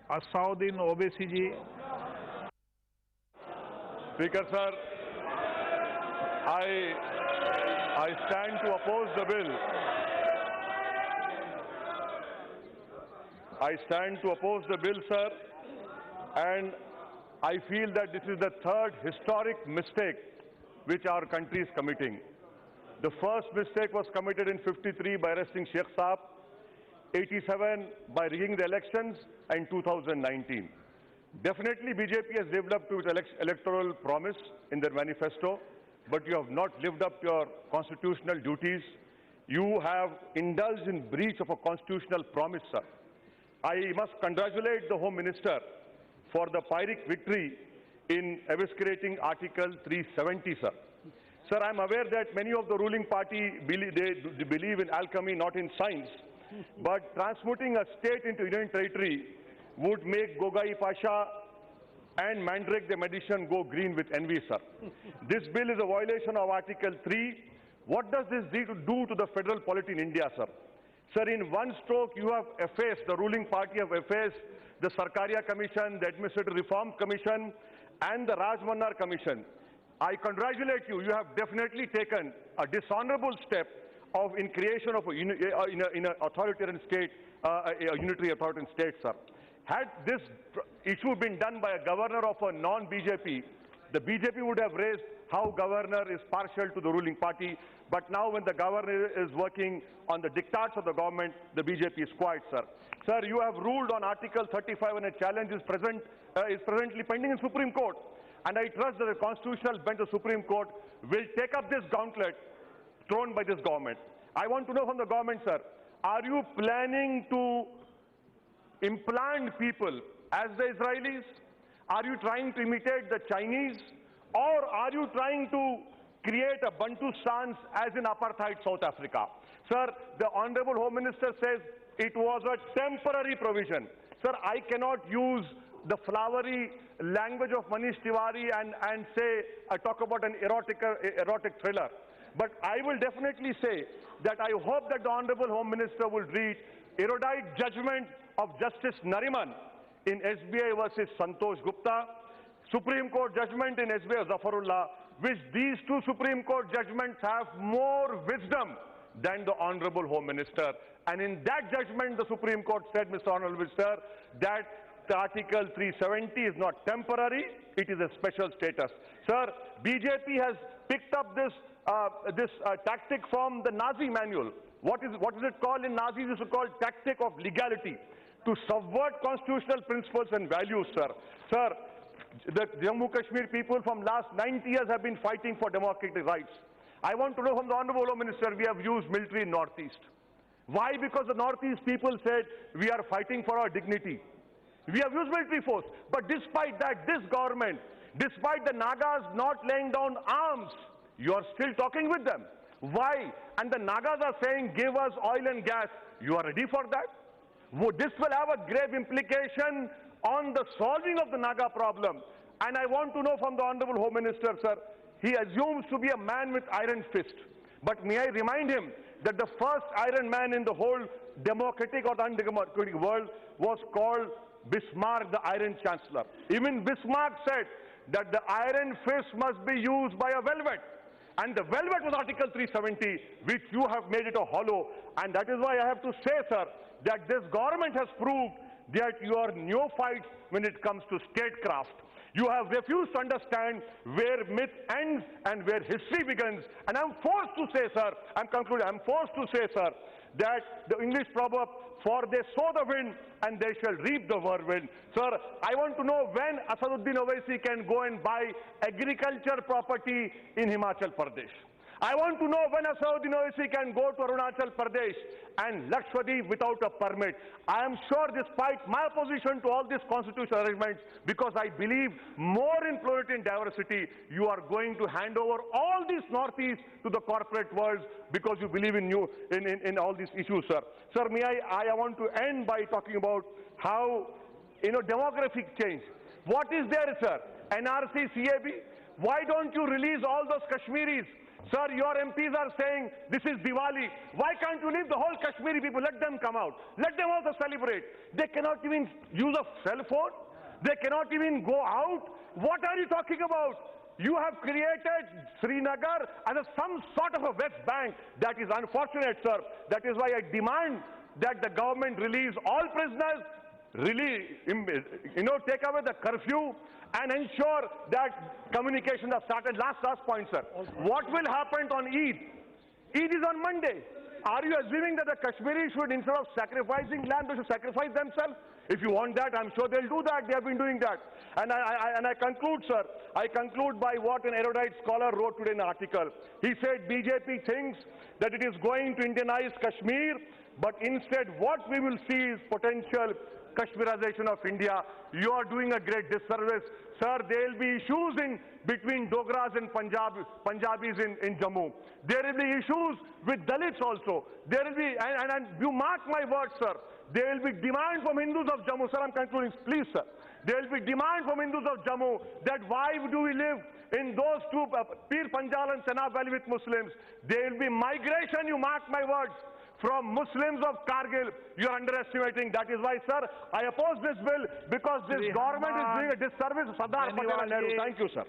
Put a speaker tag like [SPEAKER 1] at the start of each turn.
[SPEAKER 1] Asauddin Owaisi ji.
[SPEAKER 2] Speaker sir, I stand to oppose the bill. I stand to oppose the bill, sir, and I feel that this is the third historic mistake which our country is committing. The first mistake was committed in '53 by arresting Sheikh Saab, '87 by rigging the elections, and 2019. Definitely BJP has lived up to its electoral promise in their manifesto, but you have not lived up to your constitutional duties. You have indulged in breach of a constitutional promise, sir. I must congratulate the Home Minister for the Pyrrhic victory in eviscerating Article 370, sir. Sir, I am aware that many of the ruling party believe in alchemy, not in science. But transmuting a state into Union territory would make Gogai Pasha and Mandrake the magician go green with envy, sir. This bill is a violation of Article 3. What does this do to the federal polity in India, sir? Sir, in one stroke, you have effaced, the ruling party have effaced the Sarkaria Commission, the Administrative Reform Commission, and the Raj Mannar Commission. I congratulate you. You have definitely taken a dishonorable step in creation of in an authoritarian state, a unitary authoritarian state, sir. Had this issue been done by a governor of a non-BJP, the BJP would have raised how governor is partial to the ruling party. But now when the governor is working on the diktats of the government, the BJP is quiet, sir. Sir, you have ruled on Article 35 and a challenge is presently pending in Supreme Court. And I trust that the constitutional bench of the Supreme Court will take up this gauntlet thrown by this government. I want to know from the government, sir, are you planning to implant people as the Israelis? Are you trying to imitate the Chinese? Or are you trying to create a Bantu stance as in apartheid South Africa? Sir, the Honorable Home Minister says it was a temporary provision. Sir, I cannot use the flowery language of Manish Tiwari and say, talk about an erotic thriller. But I will definitely say that I hope that the Honorable Home Minister will read erudite judgment of Justice Nariman in SBI versus Santosh Gupta, Supreme Court judgment in SBI Zafarullah, which these two Supreme Court judgments have more wisdom than the Honorable Home Minister. And in that judgment, the Supreme Court said, Mr. Honorable Minister, that the Article 370 is not temporary, it is a special status. Sir, BJP has picked up this tactic from the Nazi manual. What is it called in Nazis? It is called tactic of legality, to subvert constitutional principles and values, sir. Sir, the Jammu Kashmir people from last 90 years have been fighting for democratic rights. I want to know from the Honorable Home Minister, we have used military in Northeast. Why? Because the Northeast people said, we are fighting for our dignity. We have used military force. But despite that, this government, despite the Nagas not laying down arms, you are still talking with them. Why? And the Nagas are saying, give us oil and gas. You are ready for that? This will have a grave implication on the solving of the Naga problem. And I want to know from the Honorable Home Minister, sir, he assumes to be a man with iron fist. But may I remind him that the first iron man in the whole democratic or undemocratic world was called Bismarck, the Iron Chancellor. Even Bismarck said that the iron fist must be used by a velvet. And the velvet was Article 370, which you have made it a hollow. And that is why I have to say, sir, that this government has proved that you are neophytes when it comes to statecraft. You have refused to understand where myth ends and where history begins. And I'm forced to say, sir, I'm concluding, I'm forced to say, sir, that the English proverb, for they sow the wind and they shall reap the whirlwind. Sir, I want to know when Asauddin Owaisi can go and buy agriculture property in Himachal Pradesh. I want to know when Asauddin Owaisi can go to Arunachal Pradesh and Lakshadweep without a permit. I am sure, despite my opposition to all these constitutional arrangements, because I believe more in plurality and diversity, you are going to hand over all these Northeast to the corporate world because you believe in all these issues, sir. Sir, I want to end by talking about how, demographic change. What is there, sir? NRC, CAB? Why don't you release all those Kashmiris? Sir, your MPs are saying this is Diwali. Why can't you leave the whole Kashmiri people? Let them come out. Let them also celebrate. They cannot even use a cell phone. They cannot even go out. What are you talking about? You have created Srinagar as some sort of a West Bank. That is unfortunate, sir. That is why I demand that the government release all prisoners, take away the curfew and ensure that communications are started. Last point, sir. What will happen on Eid? Eid is on Monday. Are you assuming that the Kashmiris should, instead of sacrificing lamb, they should sacrifice themselves? If you want that, I'm sure they'll do that. They have been doing that. And I conclude, sir. I conclude by what an erudite scholar wrote today in an article. He said BJP thinks that it is going to Indianize Kashmir, but instead what we will see is potential Kashmirization of India. You are doing a great disservice. Sir, there will be issues between Dogras and Punjabis in Jammu. There will be issues with Dalits also. There will be, and you mark my words, sir, there will be demand from Hindus of Jammu. Sir, I'm concluding. Please, sir. There will be demand from Hindus of Jammu that why do we live in those two, Pir Panjal and Chenab Valley with Muslims? There will be migration, you mark my words, from Muslims of Kargil. You are underestimating. That is why, sir, I oppose this bill because this government is doing a disservice to Sardar Patel and Nehru. Thank you, sir.